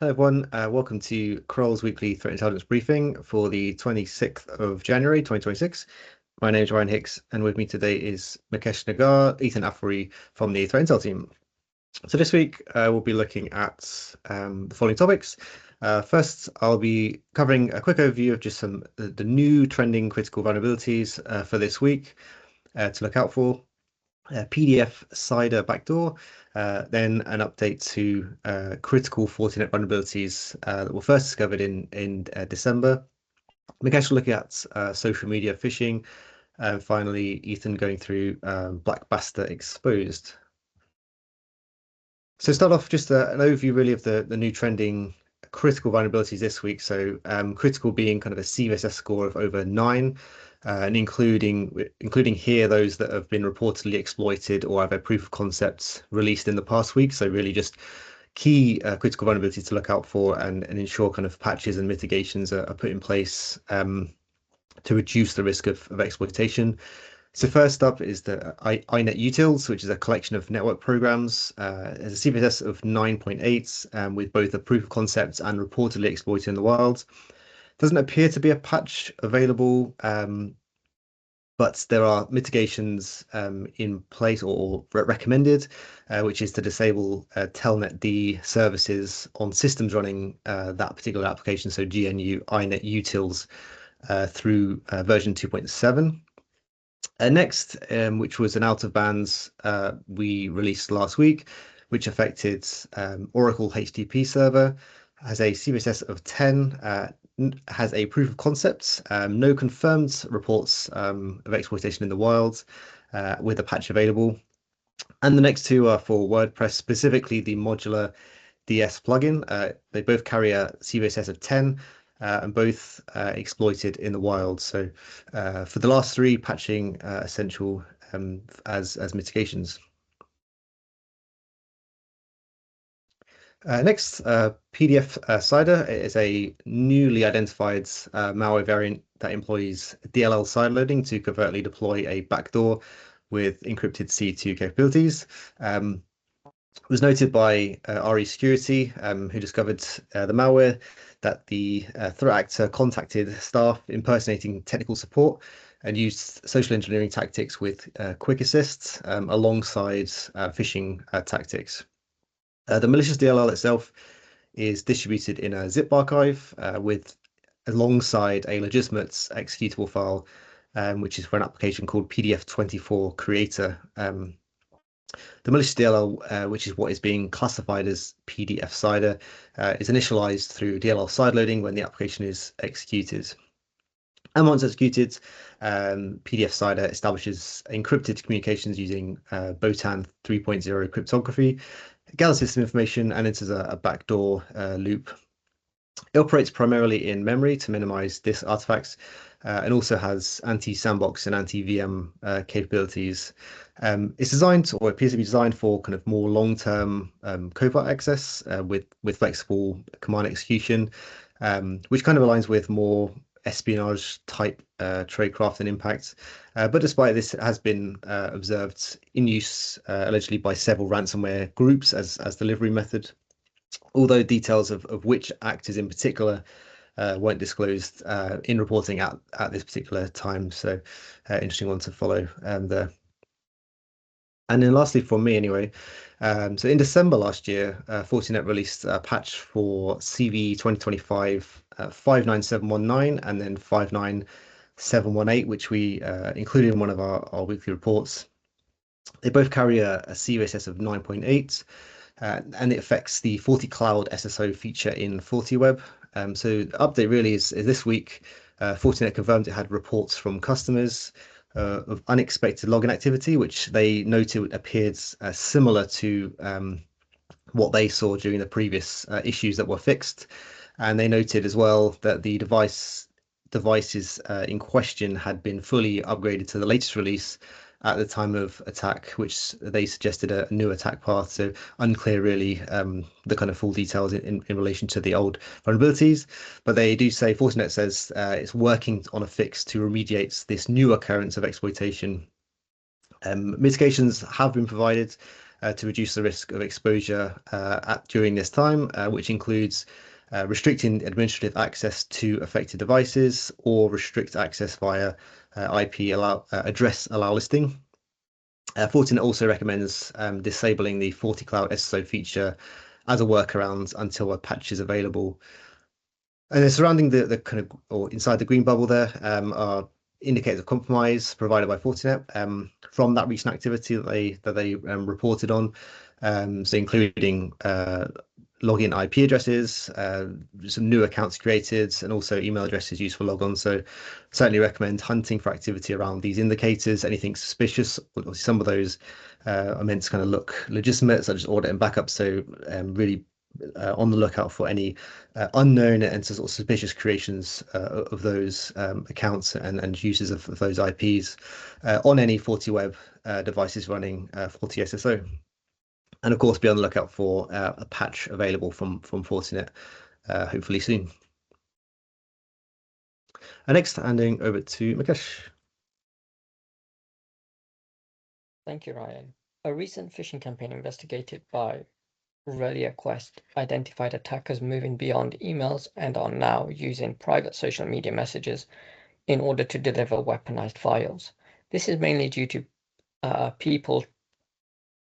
Hello everyone, welcome to Kroll's weekly threat intelligence briefing for the 26th of January 2026. My name is Ryan Hicks, and with me today is Mukesh Nagar, Ethan Affery from the threat intel team. So this week we'll be looking at the following topics. First, I'll be covering a quick overview of just some the new trending critical vulnerabilities for this week to look out for. PDFSIDER backdoor, then an update to critical Fortinet vulnerabilities that were first discovered in December. Mukesh looking at social media phishing, and finally Ethan going through BLACKBASTA exposed. So start off just an overview really of the new trending critical vulnerabilities this week. So critical being kind of a CVSS score of over 9. And including here those that have been reportedly exploited or have a proof of concept released in the past week. So really just key critical vulnerabilities to look out for and ensure kind of patches and mitigations are put in place to reduce the risk of exploitation. So first up is the iNet utils, which is a collection of network programs. There's a CVSS of 9.8 with both a proof of concept and reportedly exploited in the wild. Doesn't appear to be a patch available, but there are mitigations in place or recommended, which is to disable Telnet D services on systems running that particular application, so GNU iNet utils through version 2.7. Next, which was an out of bands we released last week, which affected Oracle HTTP server, has a CVSS of 10, has a proof of concept, no confirmed reports of exploitation in the wild, with a patch available. And the next two are for WordPress, specifically the modular DS plugin. They both carry a CVSS of 10 and both exploited in the wild. So for the last three, patching essential as mitigations. Next, PDFSIDER is a newly identified malware variant that employs DLL sideloading to covertly deploy a backdoor with encrypted C2 capabilities. It was noted by Resecurity, who discovered the malware, that the threat actor contacted staff impersonating technical support and used social engineering tactics with QuickAssist alongside phishing tactics. The malicious DLL itself is distributed in a zip archive with alongside a legitimate executable file, which is for an application called PDF24 creator. The malicious DLL, which is what is being classified as PDFSIDER, is initialized through DLL sideloading when the application is executed. And once executed, PDFSIDER establishes encrypted communications using BOTAN 3.0 cryptography, gathers system information, and enters a backdoor loop. It operates primarily in memory to minimize disk artifacts, and also has anti-sandbox and anti-VM capabilities. It's designed, or appears to be designed, for kind of more long-term covert access with flexible command execution, which kind of aligns with more espionage type tradecraft and impact. But despite this, it has been observed in use allegedly by several ransomware groups as delivery method, although details of which actors in particular weren't disclosed in reporting at this particular time. So interesting one to follow there. And then lastly, from me anyway, so in December last year, Fortinet released a patch for CV 2025 59719 and then 59718, which we included in one of our weekly reports. They both carry a CVSS of 9.8, and it affects the FortiCloud SSO feature in FortiWeb. So the update really is this week. Fortinet confirmed it had reports from customers of unexpected login activity, which they noted appeared similar to what they saw during the previous issues that were fixed. And they noted as well that the devices in question had been fully upgraded to the latest release at the time of attack, which they suggested a new attack path. So unclear really the kind of full details in relation to the old vulnerabilities, but they do say, Fortinet says it's working on a fix to remediate this new occurrence of exploitation. Mitigations have been provided, to reduce the risk of exposure during this time, which includes restricting administrative access to affected devices or restrict access via IP address allow listing. Fortinet also recommends disabling the FortiCloud SSO feature as a workaround until a patch is available. And then surrounding the kind of, or inside the green bubble there, are indicators of compromise provided by Fortinet from that recent activity that they reported on. So including login IP addresses, some new accounts created, and also email addresses used for logon. So certainly recommend hunting for activity around these indicators. Anything suspicious, obviously some of those are meant to kind of look legitimate, such as audit and backup. So really on the lookout for any unknown and sort of suspicious creations of those accounts and uses of those IPs on any FortiWeb devices running FortiSSO. And of course, be on the lookout for a patch available from Fortinet, hopefully soon. And next, handing over to Mukesh. Thank you, Ryan. A recent phishing campaign investigated by ReliaQuest identified attackers moving beyond emails and are now using private social media messages in order to deliver weaponized files. This is mainly due to people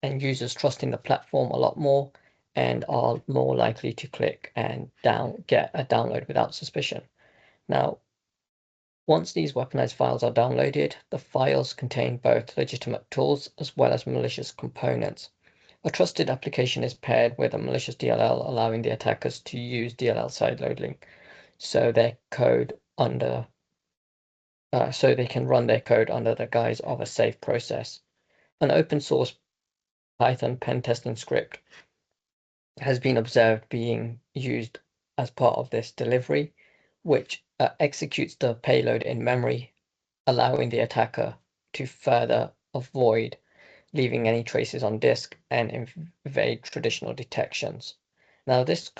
and users trusting the platform a lot more and are more likely to click and get a download without suspicion. Now, once these weaponized files are downloaded, the files contain both legitimate tools as well as malicious components. A trusted application is paired with a malicious DLL, allowing the attackers to use DLL sideloading so they can run their code under the guise of a safe process. An open source Python pen testing script has been observed being used as part of this delivery, which executes the payload in memory, allowing the attacker to further avoid leaving any traces on disk and evade traditional detections. Now, this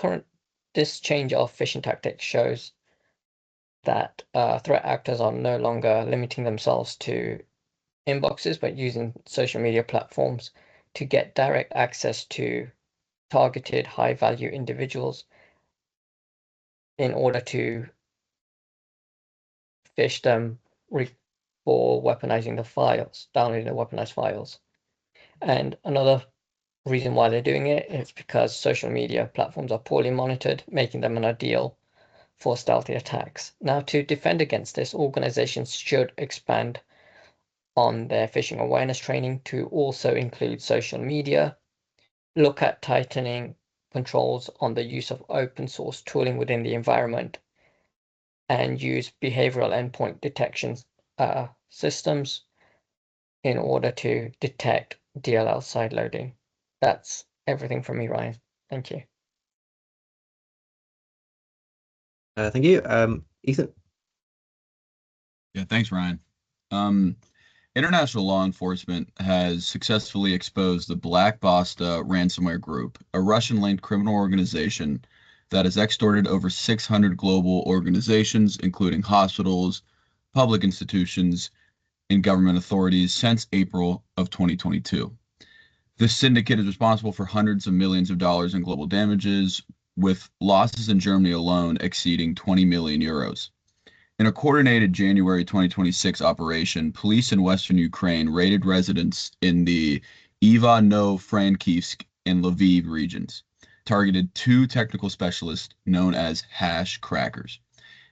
change of phishing tactics shows that threat actors are no longer limiting themselves to inboxes, but using social media platforms to get direct access to targeted high-value individuals in order to phish them for weaponizing the files, downloading the weaponized files. And another reason why they're doing it is because social media platforms are poorly monitored, making them an ideal for stealthy attacks. Now, to defend against this, organizations should expand on their phishing awareness training to also include social media, look at tightening controls on the use of open source tooling within the environment, and use behavioral endpoint detection systems in order to detect DLL sideloading. That's everything from me, Ryan. Thank you. Thank you. Ethan? Yeah, thanks, Ryan. International law enforcement has successfully exposed the BLACKBASTA ransomware group, a Russian-linked criminal organization that has extorted over 600 global organizations, including hospitals, public institutions, and government authorities since April of 2022. This syndicate is responsible for hundreds of millions of dollars in global damages, with losses in Germany alone exceeding 20 million euros. In a coordinated January 2026 operation, police in western Ukraine raided residents in the Ivano-Frankivsk and Lviv regions, targeted two technical specialists known as hash crackers.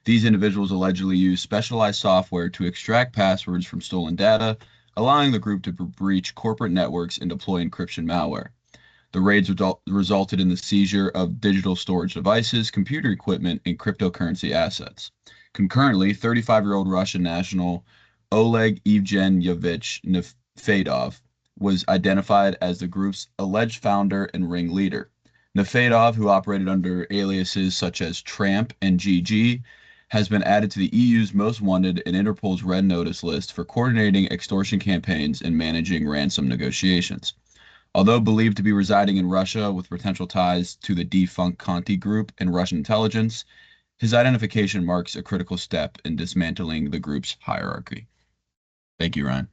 These individuals allegedly used specialized software to extract passwords from stolen data, allowing the group to breach corporate networks and deploy encryption malware. The raids resulted in the seizure of digital storage devices, computer equipment, and cryptocurrency assets. Concurrently, 35-year-old Russian national Oleg Evgenyevich Nefedov was identified as the group's alleged founder and ringleader. Nefedov, who operated under aliases such as Tramp and GG, has been added to the EU's Most Wanted and Interpol's Red Notice list for coordinating extortion campaigns and managing ransom negotiations. Although believed to be residing in Russia with potential ties to the defunct Conti Group and Russian intelligence, his identification marks a critical step in dismantling the group's hierarchy. Thank you, Ryan.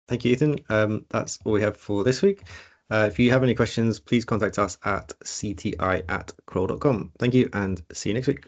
Thank you, Ethan. That's all we have for this week. If you have any questions, please contact us at cti@kroll.com. Thank you, and see you next week.